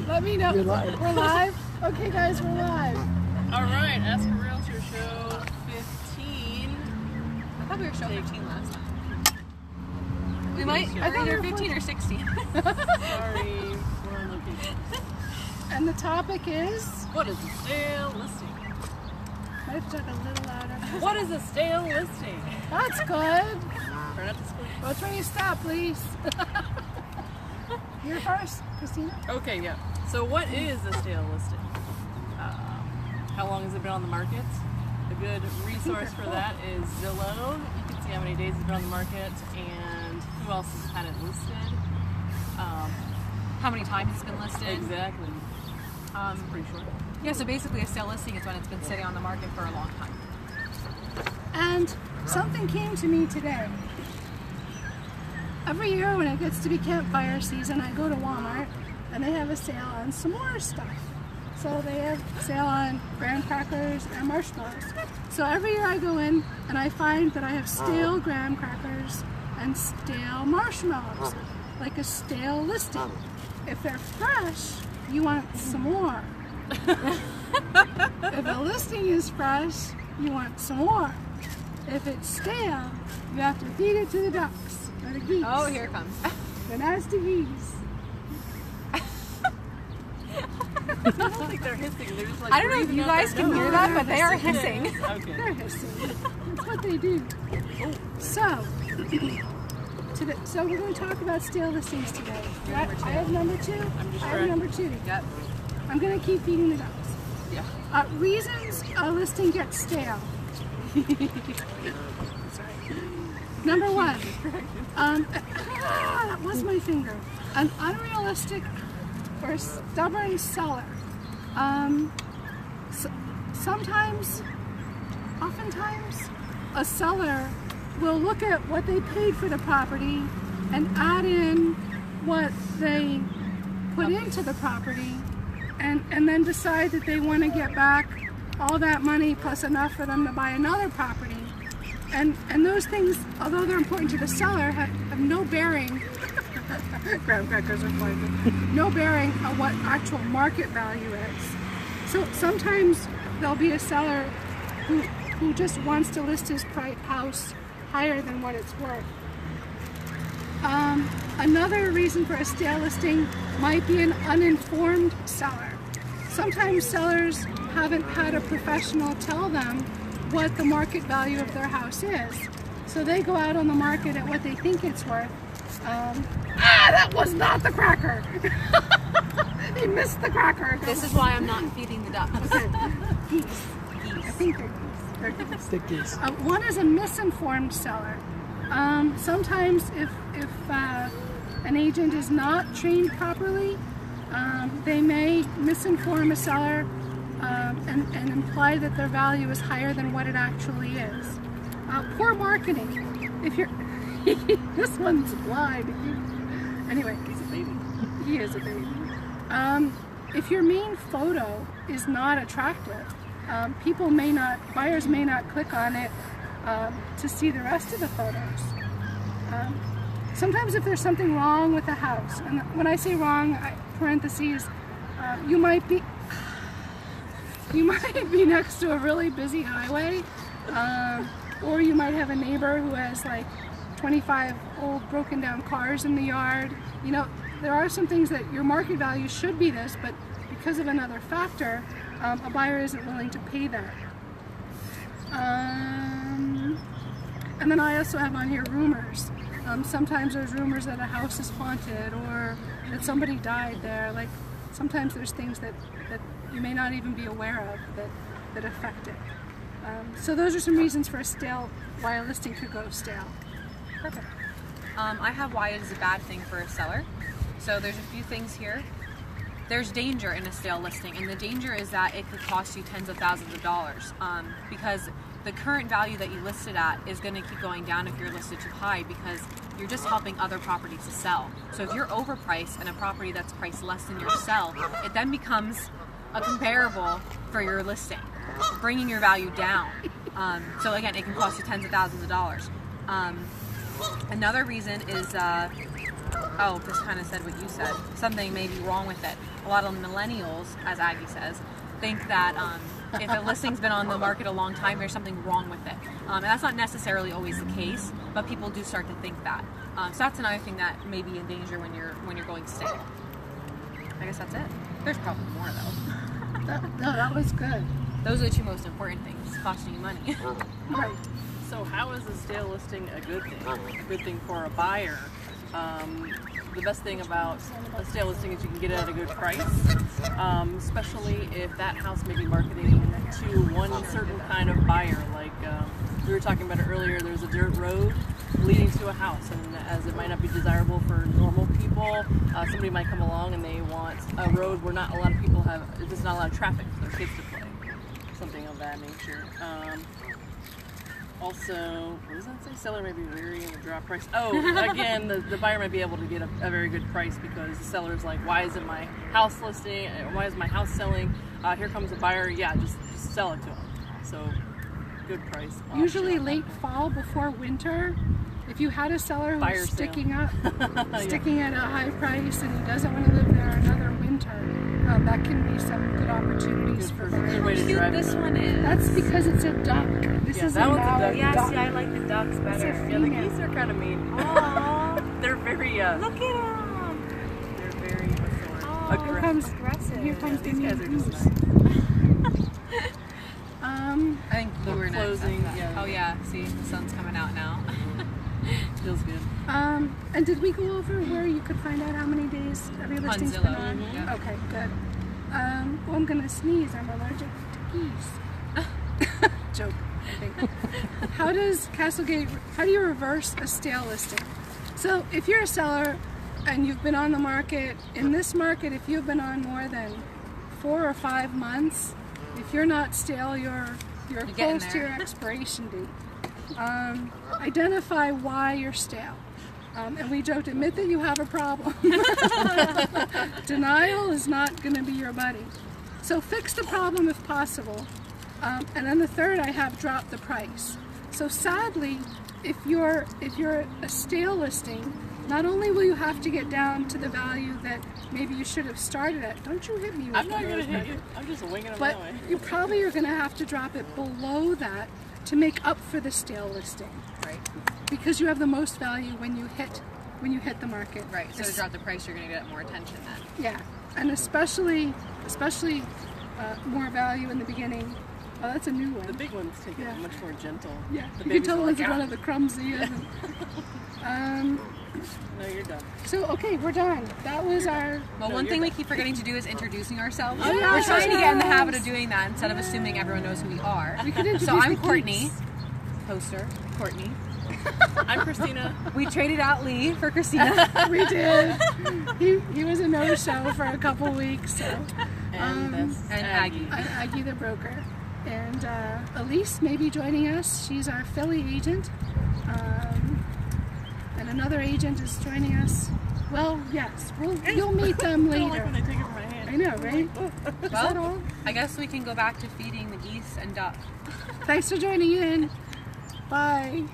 Let me know. You're live. We're live? Okay, guys, we're live. All right, Ask a Realtor show 15. I thought we were show 15 last time. We might either 15 or 16. Sorry, we're on location. And the topic is? What is a stale listing? I have to talk a little louder. What is a stale listing? That's good. Try not to squeak. What's when you stop, please? You're first, Christina. Okay, yeah. So what is a stale listing? How long has it been on the market? A good resource for that is Zillow. You can see how many days it's been on the market and who else has had it listed. How many times it's been listed? Exactly. It's pretty short. Yeah, so basically a sale listing is when it's been sitting on the market for a long time. And something came to me today. Every year when it gets to be campfire season, I go to Walmart and they have a sale on some more stuff. So they have a sale on graham crackers and marshmallows. So every year I go in and I find that I have stale graham crackers and stale marshmallows, like a stale listing. If they're fresh, you want some more. If a listing is fresh, you want some more. If it's stale, you have to feed it to the ducks or the geese. Oh, here it comes. The nasty geese. I don't think they're hissing. They're just like I don't know if you guys can hear that, but they are hissing. Okay. They're hissing. That's what they do. So we're going to talk about stale listings today. I have number two. I have number two. Yep. I'm going to keep feeding the ducks. Yeah. Reasons a listing gets stale. Number one. That was my finger. An unrealistic or stubborn seller. Oftentimes, a seller will look at what they paid for the property and add in what they put into the property and then decide that they want to get back all that money plus enough for them to buy another property. And those things, although they're important to the seller, have no bearing graham crackers are fine. No bearing on what actual market value is. So sometimes there'll be a seller who just wants to list his house higher than what it's worth. Another reason for a stale listing might be an uninformed seller. Sometimes sellers haven't had a professional tell them what the market value of their house is. So they go out on the market at what they think it's worth. That was not the cracker. He missed the cracker. This is why I'm not feeding the ducks. Okay. Geese. I think they're geese. They're geese. Stick geese. One is a misinformed seller. Sometimes if an agent is not trained properly, they may misinform a seller and imply that their value is higher than what it actually is. Poor marketing. If you're this one's blind. Anyway, He's a baby. he is a baby. If your main photo is not attractive, buyers may not click on it to see the rest of the photos. Sometimes if there's something wrong with the house, and when I say wrong, parentheses, you might be next to a really busy highway, or you might have a neighbor who has like 25 old broken down cars in the yard. You know, there are some things that your market value should be this, but because of another factor, a buyer isn't willing to pay that. And then I also have on here rumors. Sometimes there's rumors that a house is haunted or that somebody died there. Like sometimes there's things that you may not even be aware of that affect it. So those are some reasons for why a listing could go stale. Perfect. I have why it is a bad thing for a seller. So there's a few things here. There's danger in a stale listing, and the danger is that it could cost you tens of thousands of dollars because the current value that you listed at is going to keep going down if you're listed too high because you're just helping other properties to sell. So if you're overpriced in a property that's priced less than your sell, it then becomes a comparable for your listing, bringing your value down. So again, it can cost you tens of thousands of dollars. Another reason is, oh, this kind of said what you said. Something may be wrong with it. A lot of millennials, as Aggie says, think that if a listing's been on the market a long time, there's something wrong with it. And that's not necessarily always the case, but people do start to think that. So that's another thing that may be in danger when you're going stale. I guess that's it. There's probably more though. No, that was good. Those are the two most important things, costing you money. Right. So how is a stale listing a good thing? A good thing for a buyer? The best thing about a stale listing is you can get it at a good price, especially if that house may be marketing to one certain kind of buyer. Like we were talking about it earlier, there's a dirt road leading to a house, and as it might not be desirable for normal people, somebody might come along and they want a road where not a lot of people have, there's not a lot of traffic for their kids to play, something of that nature. Also, what does that say? Seller may be weary in the drop price. Oh, again, the buyer might be able to get a very good price because the seller's like, why isn't my house listing? Why is my house selling? Here comes a buyer. Yeah, just sell it to him. So, good price. Usually late fall before winter, if you had a seller Fire who's sale. sticking at a high price and he doesn't want to live there another winter, that can be some good opportunities for Good way buyers. to drive This it. one is. That's because it's a duck. This Yeah, is that a one's a mallard duck. Yeah, duck. see, I like the ducks better. Yeah, the geese are kind of mean. Aww. They're very, Look at them. they're very Oh, Here aggressive. comes aggressive. Here comes the These guys new are just goose. nice. I think you The were next. closing, after that. yeah. Oh yeah, see, the sun's coming out now. Feels good. And did we go over where you could find out how many days every listing's been Zillow, on? yeah. Okay, good. Well, I'm gonna sneeze. I'm allergic to geese. Joke, I think. How do you reverse a stale listing? So if you're a seller and you've been on the market, in this market, if you've been on more than 4 or 5 months, if you're not stale, you're getting close to there. your expiration date. Identify why you're stale. And we joked, admit that you have a problem. Denial is not going to be your buddy. So fix the problem if possible. And then the third I have, drop the price. So sadly, if you're a stale listing, not only will you have to get down to the value that maybe you should have started at. Don't you hit me with I'm not the going to rose hit you. I'm just winging them but that way. you probably are going to have to drop it below that to make up for the stale listing, Right. because you have the most value when you hit the market. Right. So to drop the price, you're going to get more attention then. Yeah, and especially more value in the beginning. Oh, that's a new one. The big ones take Yeah. it much more gentle. Yeah, The you can babies tell are it's like, one "Ah." of the clumsiest. No, you're done. So okay, we're done. That was our. Well, No, one you're thing we done. keep forgetting to do is introducing ourselves. Oh, yeah, We're trying to get in the habit yes. of doing that instead of assuming everyone knows who we are. We could introduce So I'm the Courtney, geese. poster, Courtney. I'm Christina. We traded out Lee for Christina. We did. He was a no-show for a couple weeks. So. And that's and Aggie. I'm Aggie the broker. And Elise may be joining us. She's our Philly agent. And another agent is joining us. Well, yes, you'll meet them I don't like later. when they take it from my hand. I know, right? Is that all? Well, I guess we can go back to feeding the geese and duck. Thanks for joining in. Bye.